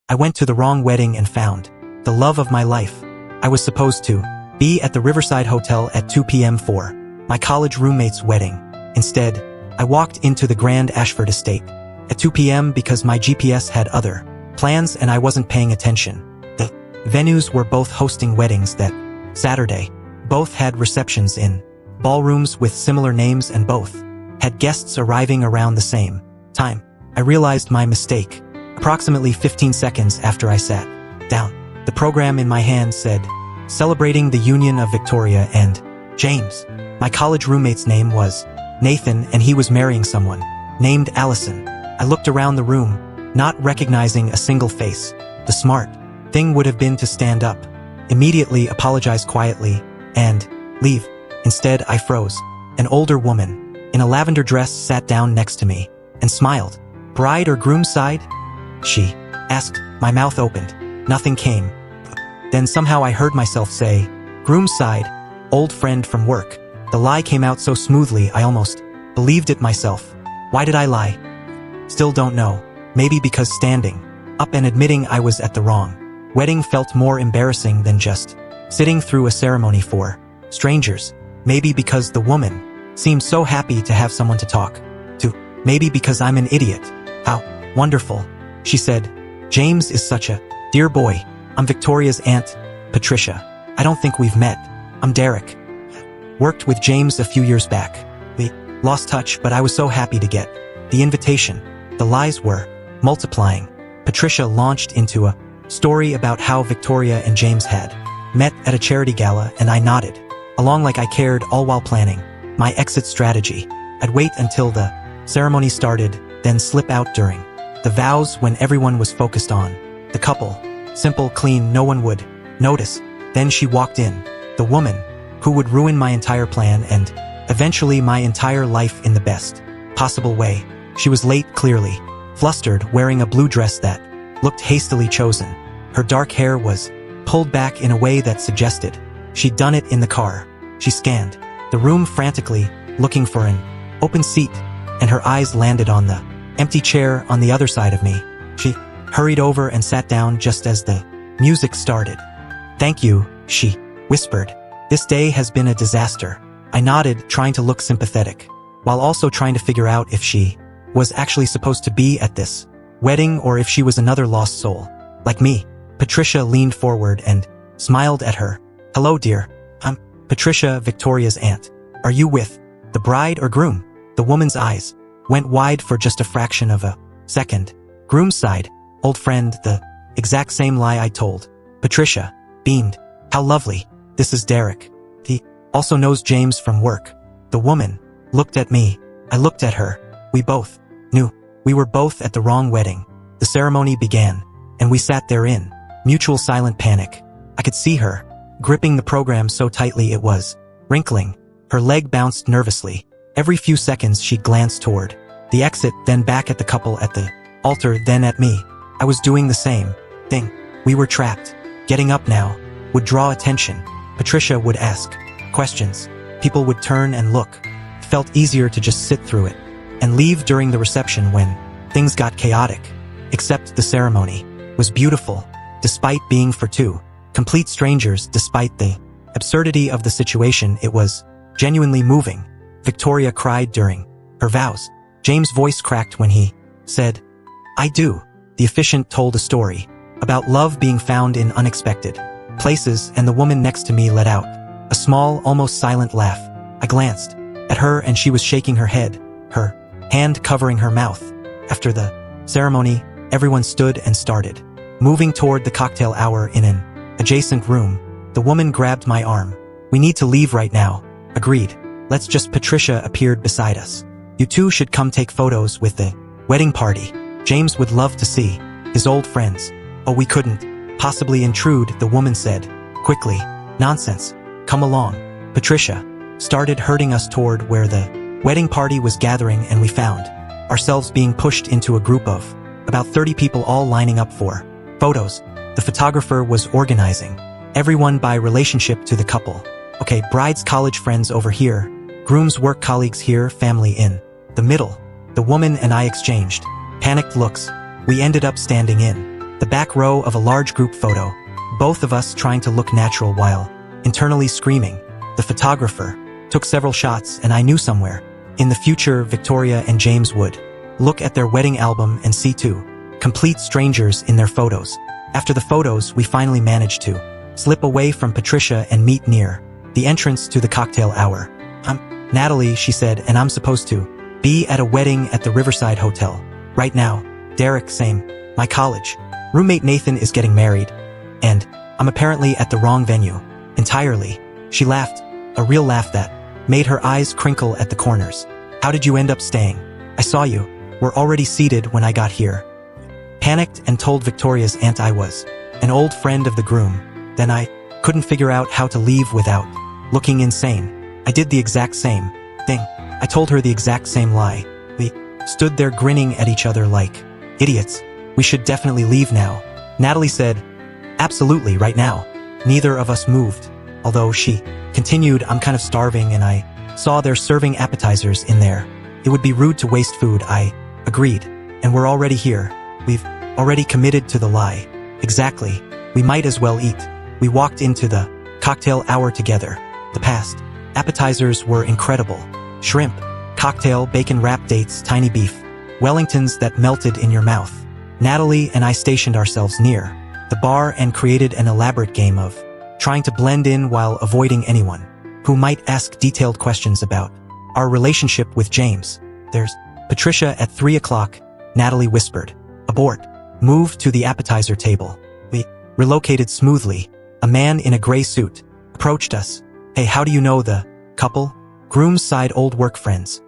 I went to the wrong wedding and found the love of my life. I was supposed to be at the Riverside Hotel at 2 p.m. for my college roommate's wedding. Instead, I walked into the Grand Ashford estate at 2 p.m. because my GPS had other plans and I wasn't paying attention. The venues were both hosting weddings that Saturday. Both had receptions in ballrooms with similar names and both had guests arriving around the same time. I realized my mistake approximately 15 seconds after I sat down. The program in my hand said, "Celebrating the union of Victoria and James." My college roommate's name was Nathan and he was marrying someone named Allison. I looked around the room, not recognizing a single face. The smart thing would have been to stand up, immediately apologize quietly, and leave. Instead, I froze. An older woman in a lavender dress sat down next to me and smiled. "Bride or groom's side?" she asked. My mouth opened. Nothing came. Then somehow I heard myself say, "Groom's side, old friend from work." The lie came out so smoothly I almost believed it myself. Why did I lie? Still don't know. Maybe because standing up and admitting I was at the wrong wedding felt more embarrassing than just sitting through a ceremony for strangers. Maybe because the woman seemed so happy to have someone to talk to. Maybe because I'm an idiot. "How wonderful," she said. "James is such a dear boy. I'm Victoria's aunt, Patricia. I don't think we've met. I'm Derek. Worked with James a few years back. We lost touch, but I was so happy to get the invitation." The lies were multiplying. Patricia launched into a story about how Victoria and James had met at a charity gala, and I nodded along like I cared, all while planning my exit strategy. I'd wait until the ceremony started, then slip out during the vows when everyone was focused on the couple. Simple, clean, no one would notice. Then she walked in, the woman who would ruin my entire plan and eventually my entire life in the best possible way. She was late, clearly flustered, wearing a blue dress that looked hastily chosen. Her dark hair was pulled back in a way that suggested she'd done it in the car. She scanned the room frantically, looking for an open seat, and her eyes landed on the empty chair on the other side of me. She hurried over and sat down just as the music started. "Thank you," she whispered. "This day has been a disaster." I nodded, trying to look sympathetic, while also trying to figure out if she was actually supposed to be at this wedding or if she was another lost soul, like me. Patricia leaned forward and smiled at her. "Hello, dear. I'm Patricia, Victoria's aunt. Are you with the bride or groom?" The woman's eyes went wide for just a fraction of a second. "Groom's side, old friend," the exact same lie I told. Patricia beamed. "How lovely. This is Derek. He also knows James from work." The woman looked at me. I looked at her. We both knew we were both at the wrong wedding. The ceremony began, and we sat there in mutual silent panic. I could see her gripping the program so tightly it was wrinkling. Her leg bounced nervously. Every few seconds she glanced toward the exit, then back at the couple at the altar, then at me. I was doing the same thing. We were trapped. Getting up now would draw attention. Patricia would ask questions. People would turn and look. It felt easier to just sit through it and leave during the reception when things got chaotic. Except the ceremony was beautiful, despite being for two complete strangers. Despite the absurdity of the situation, it was genuinely moving. Victoria cried during her vows. James' voice cracked when he said, "I do." The officiant told a story about love being found in unexpected places, and the woman next to me let out a small, almost silent laugh. I glanced at her and she was shaking her head, her hand covering her mouth. After the ceremony, everyone stood and started moving toward the cocktail hour in an adjacent room. The woman grabbed my arm. "We need to leave right now." Agreed. "Let's just." Patricia appeared beside us. "You two should come take photos with the wedding party. James would love to see his old friends." "Oh, we couldn't possibly intrude," the woman said quickly. "Nonsense. Come along." Patricia started herding us toward where the wedding party was gathering, and we found ourselves being pushed into a group of about 30 people, all lining up for photos. The photographer was organizing everyone by relationship to the couple. "Okay, bride's college friends over here, groom's work colleagues here, family in the middle." The woman and I exchanged panicked looks. We ended up standing in the back row of a large group photo, both of us trying to look natural while internally screaming. The photographer took several shots, and I knew somewhere in the future Victoria and James would look at their wedding album and see two complete strangers in their photos. After the photos, we finally managed to slip away from Patricia and meet near the entrance to the cocktail hour. "I'm Natalie," she said, "and I'm supposed to be at a wedding at the Riverside Hotel right now." "Derek, same. My college roommate Nathan is getting married, and I'm apparently at the wrong venue entirely." She laughed, a real laugh that made her eyes crinkle at the corners. "How did you end up staying? I saw you were already seated when I got here." Panicked and told Victoria's aunt I was an old friend of the groom. Then I couldn't figure out how to leave without looking insane. I did the exact same thing. I told her the exact same lie. We stood there grinning at each other like idiots. "We should definitely leave now," Natalie said. "Absolutely, right now." Neither of us moved. Although she continued, "I'm kind of starving and I saw they're serving appetizers in there. It would be rude to waste food." I agreed. "And we're already here. We've already committed to the lie." "Exactly. We might as well eat." We walked into the cocktail hour together. The past appetizers were incredible. Shrimp, cocktail, bacon wrapped dates, tiny beef Wellingtons that melted in your mouth. Natalie and I stationed ourselves near the bar and created an elaborate game of trying to blend in while avoiding anyone who might ask detailed questions about our relationship with James. "There's Patricia at 3 o'clock, Natalie whispered. "Abort. Move to the appetizer table." We relocated smoothly. A man in a gray suit approached us. "Hey, how do you know the couple?" "Groom's side old work friends,"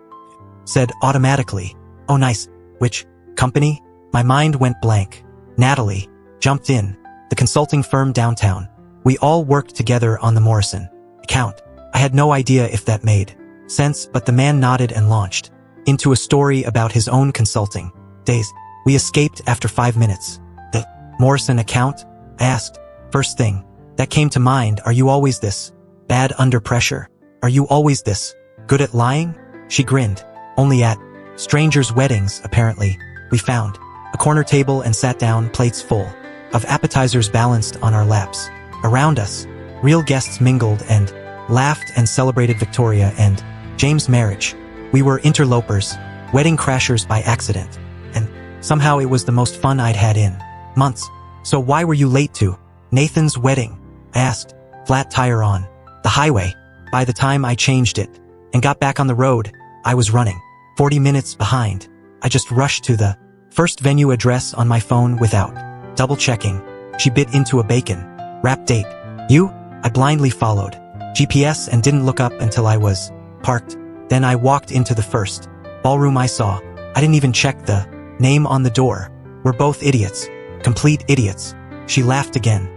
said automatically. "Oh, nice. Which company?" My mind went blank. Natalie jumped in. "The consulting firm downtown. We all worked together on the Morrison account." I had no idea if that made sense, but the man nodded and launched into a story about his own consulting days. We escaped after 5 minutes. "The Morrison account?" I asked. "First thing that came to mind, are you always this bad under pressure? Are you always this good at lying?" She grinned. "Only at strangers' weddings, apparently." We found a corner table and sat down, plates full of appetizers balanced on our laps. Around us, real guests mingled and laughed and celebrated Victoria and James' marriage. We were interlopers, wedding crashers by accident, and somehow it was the most fun I'd had in months. "So why were you late to Nathan's wedding?" I asked. "Flat tire on the highway." By the time I changed it and got back on the road, I was running 40 minutes behind. I just rushed to the first venue address on my phone without double-checking. She bit into a bacon wrapped date. "You?" I blindly followed GPS and didn't look up until I was parked. Then I walked into the first ballroom I saw. I didn't even check the name on the door. "We're both idiots. Complete idiots." She laughed again.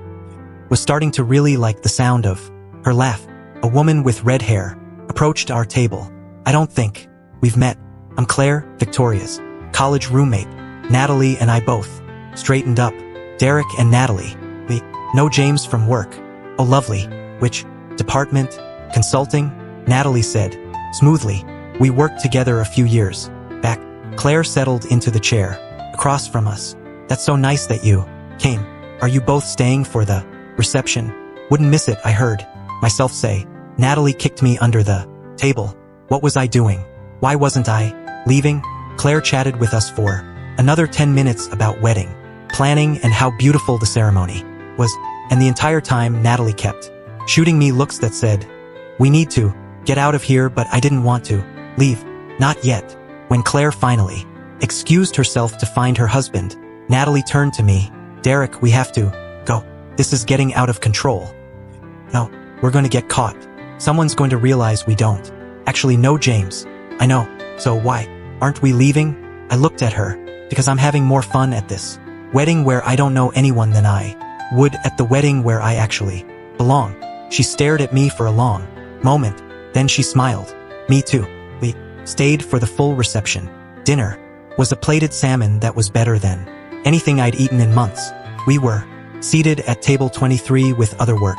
Was starting to really like the sound of her laugh. A woman with red hair approached our table. "I don't think we've met. I'm Claire, Victoria's college roommate." Natalie and I both straightened up. "Derek and Natalie. We know James from work." "Oh, lovely. Which department?" "Consulting," Natalie said smoothly. "We worked together a few years back." Claire settled into the chair across from us. "That's so nice that you came. Are you both staying for the reception?" "Wouldn't miss it," I heard myself say. Natalie kicked me under the table. What was I doing? Why wasn't I leaving? Claire chatted with us for another 10 minutes about wedding planning and how beautiful the ceremony was, and the entire time Natalie kept shooting me looks that said, "We need to get out of here," but I didn't want to leave. Not yet. When Claire finally excused herself to find her husband, Natalie turned to me. "Derek, we have to go. This is getting out of control." "No, we're going to get caught. Someone's going to realize we don't actually know James." "I know. So why aren't we leaving?" I looked at her. "Because I'm having more fun at this wedding where I don't know anyone than I would at the wedding where I actually belong." She stared at me for a long moment. Then she smiled. "Me too." We stayed for the full reception. Dinner was a plated salmon that was better than anything I'd eaten in months. We were seated at table 23 with other work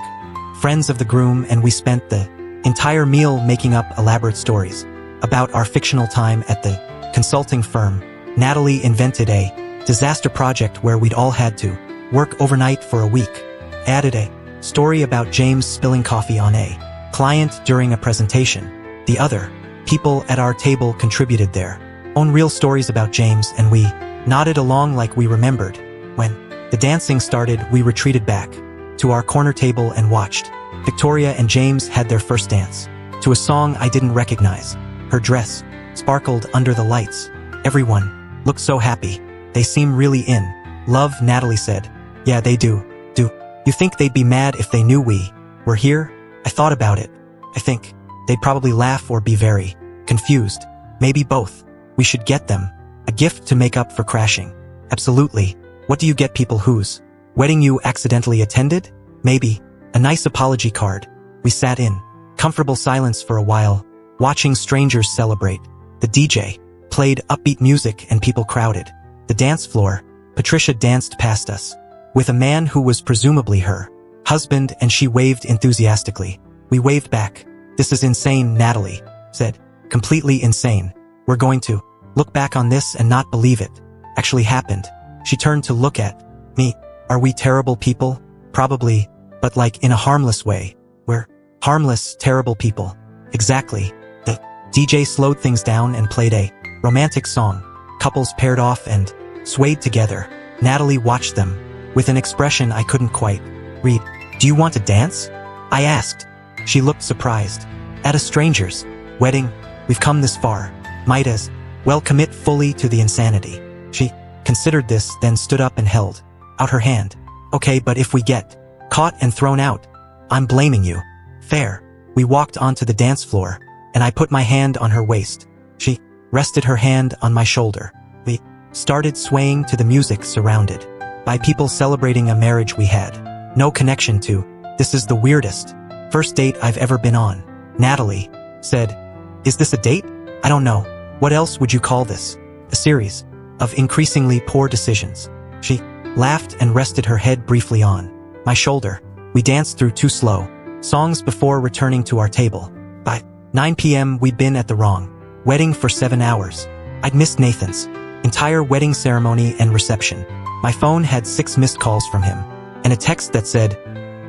friends of the groom, and we spent the entire meal making up elaborate stories about our fictional time at the consulting firm. Natalie invented a disaster project where we'd all had to work overnight for a week. I added a story about James spilling coffee on a client during a presentation. The other people at our table contributed their own real stories about James, and we nodded along like we remembered. When the dancing started, we retreated back to our corner table and watched. Victoria and James had their first dance to a song I didn't recognize. Her dress sparkled under the lights. Everyone looked so happy. They seem really in love, Natalie said. Yeah, they do. Do you think they'd be mad if they knew we were here? I thought about it. I think they'd probably laugh or be very confused. Maybe both. We should get them a gift to make up for crashing. Absolutely. What do you get people whose wedding you accidentally attended? Maybe a nice apology card. We sat in comfortable silence for a while, watching strangers celebrate. The DJ played upbeat music and people crowded the dance floor. Patricia danced past us with a man who was presumably her husband, and she waved enthusiastically. We waved back. This is insane, Natalie said. Completely insane. We're going to look back on this and not believe it actually happened. She turned to look at me. Are we terrible people? Probably, but like in a harmless way. We're harmless, terrible people. Exactly. The DJ slowed things down and played a romantic song. Couples paired off and swayed together. Natalie watched them with an expression I couldn't quite read. Do you want to dance? I asked. She looked surprised. At a stranger's wedding? We've come this far. Might as well commit fully to the insanity. She considered this, then stood up and held out her hand. Okay, but if we get caught and thrown out, I'm blaming you. Fair. We walked onto the dance floor, and I put my hand on her waist. She rested her hand on my shoulder. We started swaying to the music, surrounded by people celebrating a marriage we had no connection to. This is the weirdest first date I've ever been on, Natalie said. Is this a date? I don't know. What else would you call this? A series of increasingly poor decisions. She laughed and rested her head briefly on my shoulder. We danced through 2 slow songs before returning to our table. By 9 p.m. we'd been at the wrong wedding for 7 hours. I'd missed Nathan's entire wedding ceremony and reception. My phone had 6 missed calls from him, and a text that said,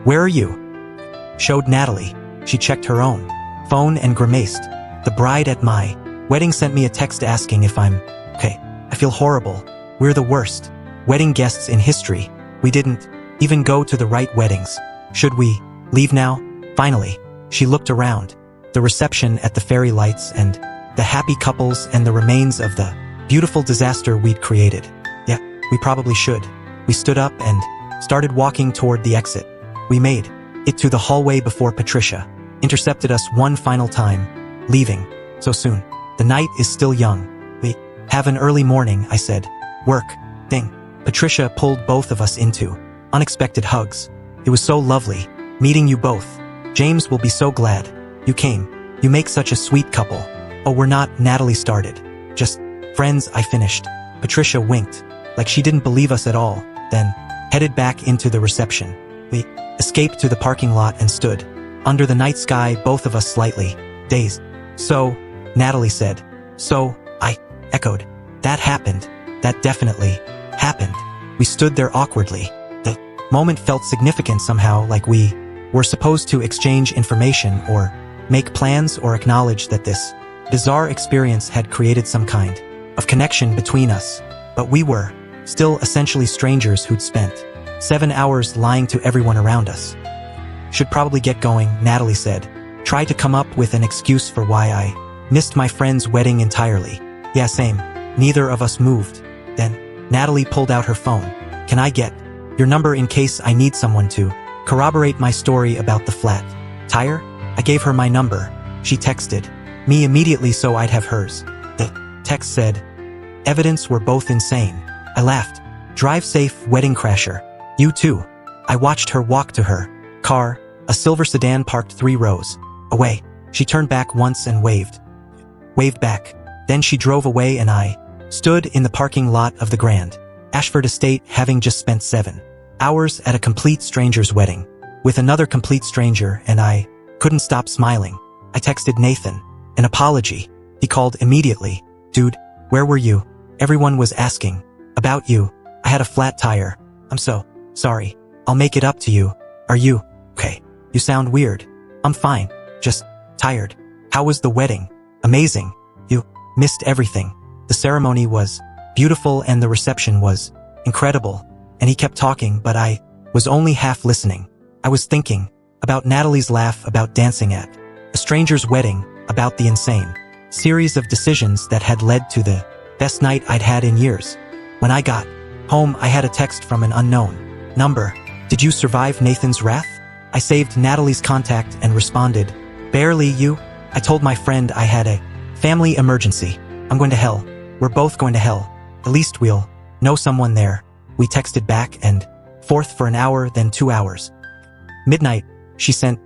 "Where are you?" Showed Natalie. She checked her own phone and grimaced. The bride at my wedding sent me a text asking if I'm okay. I feel horrible. We're the worst wedding guests in history. We didn't even go to the right weddings. Should we leave now? Finally, she looked around. The reception at the fairy lights and the happy couples and the remains of the beautiful disaster we'd created. Yeah, we probably should. We stood up and started walking toward the exit. We made it to the hallway before Patricia intercepted us one final time. Leaving so soon. The night is still young. We have an early morning, I said. Work thing. Patricia pulled both of us into unexpected hugs. It was so lovely meeting you both. James will be so glad you came. You make such a sweet couple. Oh, we're not, Natalie started. Just friends, I finished. Patricia winked, like she didn't believe us at all, then headed back into the reception. We escaped to the parking lot and stood under the night sky, both of us slightly dazed. So, Natalie said. So, I echoed. That happened. That definitely happened. We stood there awkwardly. The moment felt significant somehow, like we were supposed to exchange information or make plans or acknowledge that this bizarre experience had created some kind of connection between us. But we were still essentially strangers who'd spent 7 hours lying to everyone around us. Should probably get going, Natalie said. Try to come up with an excuse for why I missed my friend's wedding entirely. Yeah, same. Neither of us moved. Then, Natalie pulled out her phone. Can I get your number in case I need someone to corroborate my story about the flat tire? I gave her my number. She texted me immediately so I'd have hers. The text said, "Evidence we're both insane." I laughed. Drive safe, wedding crasher. You too. I watched her walk to her car, a silver sedan parked 3 rows away. She turned back once and waved back. Then she drove away and I stood in the parking lot of the Grand Ashford estate, having just spent 7 hours at a complete stranger's wedding with another complete stranger, and I couldn't stop smiling. I texted Nathan an apology. He called immediately. Dude, where were you? Everyone was asking about you. I had a flat tire. I'm so Sorry. I'll make it up to you. Are you okay? You sound weird. I'm fine. Just tired. How was the wedding? Amazing. You missed everything. The ceremony was beautiful and the reception was incredible. And he kept talking, but I was only half listening. I was thinking about Natalie's laugh, about dancing at a stranger's wedding, about the insane series of decisions that had led to the best night I'd had in years. When I got home, I had a text from an unknown number. Did you survive Nathan's wrath? I saved Natalie's contact and responded, barely. You? I told my friend I had a family emergency. I'm going to hell. We're both going to hell. At least we'll know someone there. We texted back and forth for an hour, then 2 hours. Midnight, she sent,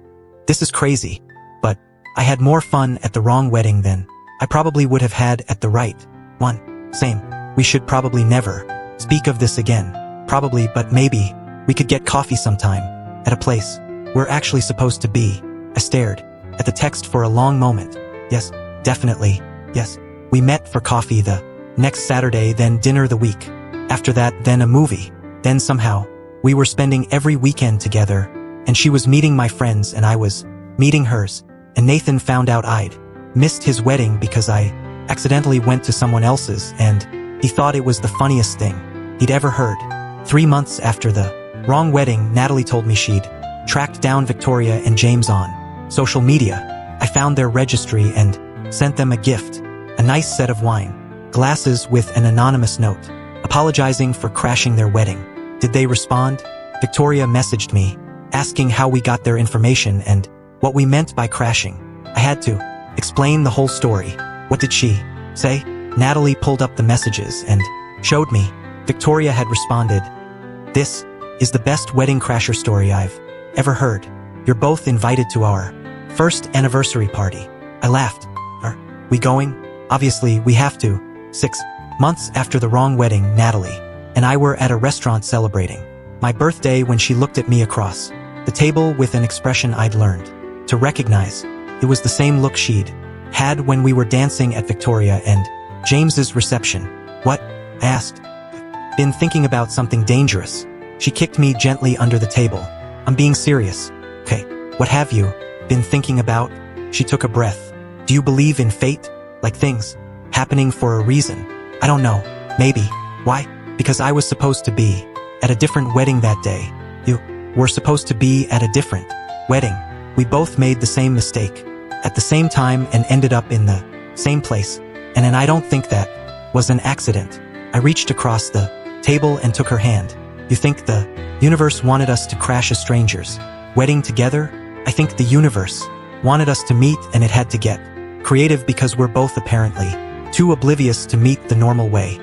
this is crazy, but I had more fun at the wrong wedding than I probably would have had at the right one. Same. We should probably never speak of this again. Probably, but maybe we could get coffee sometime at a place we're actually supposed to be. I stared at the text for a long moment. Yes, definitely. Yes. We met for coffee the next Saturday, then dinner the week after that, then a movie. Then somehow we were spending every weekend together, and she was meeting my friends and I was meeting hers. And Nathan found out I'd missed his wedding because I accidentally went to someone else's, and he thought it was the funniest thing he'd ever heard. 3 months after the wrong wedding, Natalie told me she'd tracked down Victoria and James on social media. I found their registry and sent them a gift, a nice set of wine glasses with an anonymous note, apologizing for crashing their wedding. Did they respond? Victoria messaged me, asking how we got their information and what we meant by crashing. I had to explain the whole story. What did she say? Natalie pulled up the messages and showed me. Victoria had responded, this is the best wedding crasher story I've ever heard. You're both invited to our first anniversary party. I laughed. Are we going? Obviously, we have to. 6 months after the wrong wedding, Natalie and I were at a restaurant celebrating my birthday when she looked at me across the table with an expression I'd learned to recognize. It was the same look she'd had when we were dancing at Victoria and James's reception. What? I asked. Been thinking about something dangerous. She kicked me gently under the table. I'm being serious. Okay, what have you been thinking about? She took a breath. Do you believe in fate? Like things happening for a reason? I don't know. Maybe. Why? Because I was supposed to be at a different wedding that day. You were supposed to be at a different wedding. We both made the same mistake at the same time and ended up in the same place. And I don't think that was an accident. I reached across the table and took her hand. You think the universe wanted us to crash a stranger's wedding together? I think the universe wanted us to meet, and it had to get creative because we're both apparently too oblivious to meet the normal way.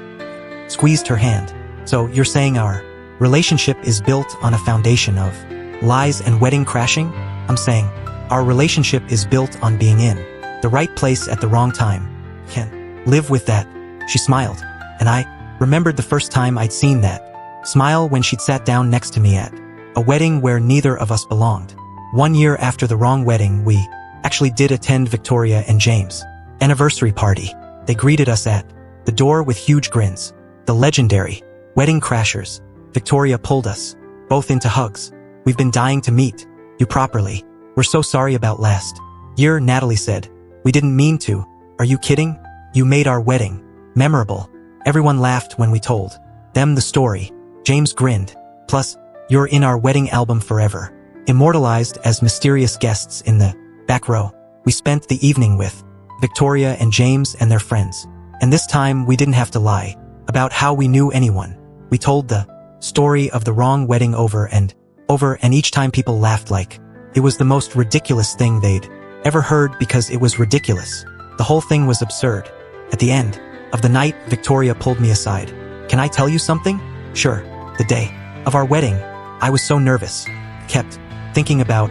Squeezed her hand. So you're saying our relationship is built on a foundation of lies and wedding crashing? I'm saying our relationship is built on being in the right place at the wrong time. Can live with that. She smiled, and I remembered the first time I'd seen that smile when she'd sat down next to me at a wedding where neither of us belonged. 1 year after the wrong wedding, we actually did attend Victoria and James' anniversary party. They greeted us at the door with huge grins. The legendary wedding crashers. Victoria pulled us both into hugs. We've been dying to meet you properly. We're so sorry about last year, Natalie said. We didn't mean to. Are you kidding? You made our wedding memorable. Everyone laughed when we told them the story. James grinned. Plus, you're in our wedding album forever, immortalized as mysterious guests in the back row. We spent the evening with Victoria and James and their friends. And this time we didn't have to lie about how we knew anyone. We told the story of the wrong wedding over and each time people laughed like it was the most ridiculous thing they'd ever heard because it was ridiculous. The whole thing was absurd. At the end of the night, Victoria pulled me aside. Can I tell you something? Sure. The day of our wedding, I was so nervous. Kept thinking about,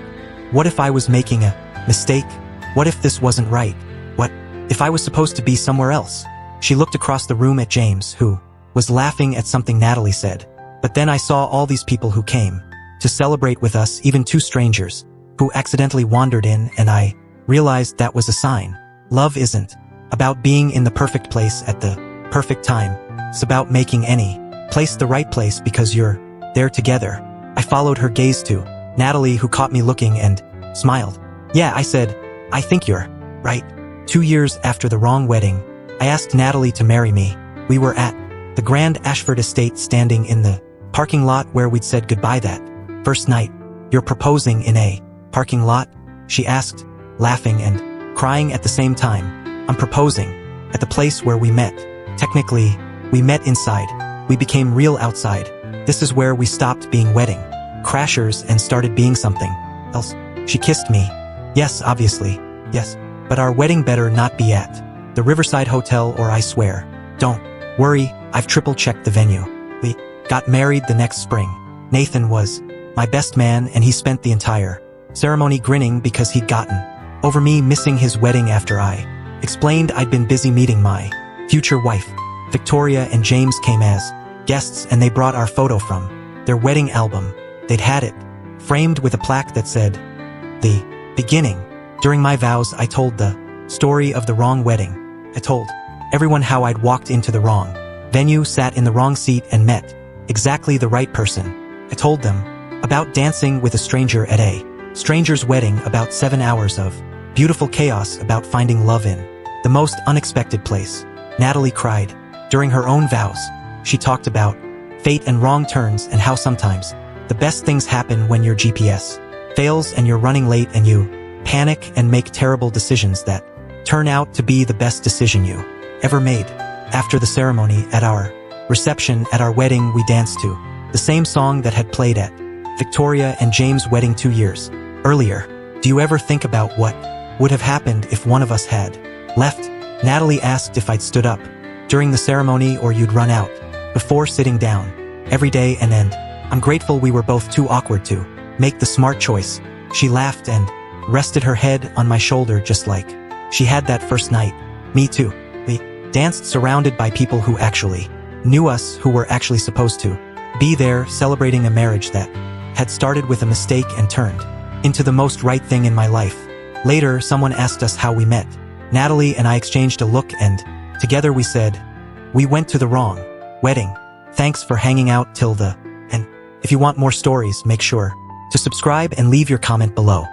what if I was making a mistake? What if this wasn't right? What if I was supposed to be somewhere else? She looked across the room at James, who was laughing at something Natalie said. But then I saw all these people who came to celebrate with us, even 2 strangers who accidentally wandered in, and I realized that was a sign. Love isn't about being in the perfect place at the perfect time. It's about making any place the right place because you're there together. I followed her gaze to Natalie, who caught me looking and smiled. Yeah, I said, I think you're right. 2 years after the wrong wedding, I asked Natalie to marry me. We were at the Grand Ashford estate, standing in the parking lot where we'd said goodbye that first night. You're proposing in a parking lot? She asked, laughing and crying at the same time. I'm proposing at the place where we met. Technically, we met inside. We became real outside. This is where we stopped being wedding crashers and started being something else. She kissed me. Yes, obviously. Yes. But our wedding better not be at the Riverside Hotel, or I swear. Don't worry, I've triple-checked the venue. We got married the next spring. Nathan was my best man, and he spent the entire ceremony grinning because he'd gotten over me missing his wedding after I explained I'd been busy meeting my future wife. Victoria and James came as guests, and they brought our photo from their wedding album. They'd had it framed with a plaque that said, "The beginning." During my vows, I told the story of the wrong wedding. I told everyone how I'd walked into the wrong venue, sat in the wrong seat, and met exactly the right person. I told them about dancing with a stranger at a stranger's wedding, about 7 hours of beautiful chaos, about finding love in the most unexpected place. Natalie cried during her own vows. She talked about fate and wrong turns, and how sometimes the best things happen when your GPS fails and you're running late, and you panic and make terrible decisions that turn out to be the best decision you ever made. After the ceremony, at our reception at our wedding, we danced to the same song that had played at Victoria and James' wedding 2 years earlier. Do you ever think about what would have happened if one of us had left? Natalie asked if I'd stood up during the ceremony or you'd run out before sitting down every day, and I'm grateful we were both too awkward to make the smart choice. She laughed and rested her head on my shoulder, just like she had that first night. Me too. We danced surrounded by people who actually knew us, who were actually supposed to be there, celebrating a marriage that had started with a mistake and turned into the most right thing in my life. Later, someone asked us how we met. Natalie and I exchanged a look, and together we said, we went to the wrong wedding. Thanks for hanging out till the end. If you want more stories, make sure to subscribe and leave your comment below.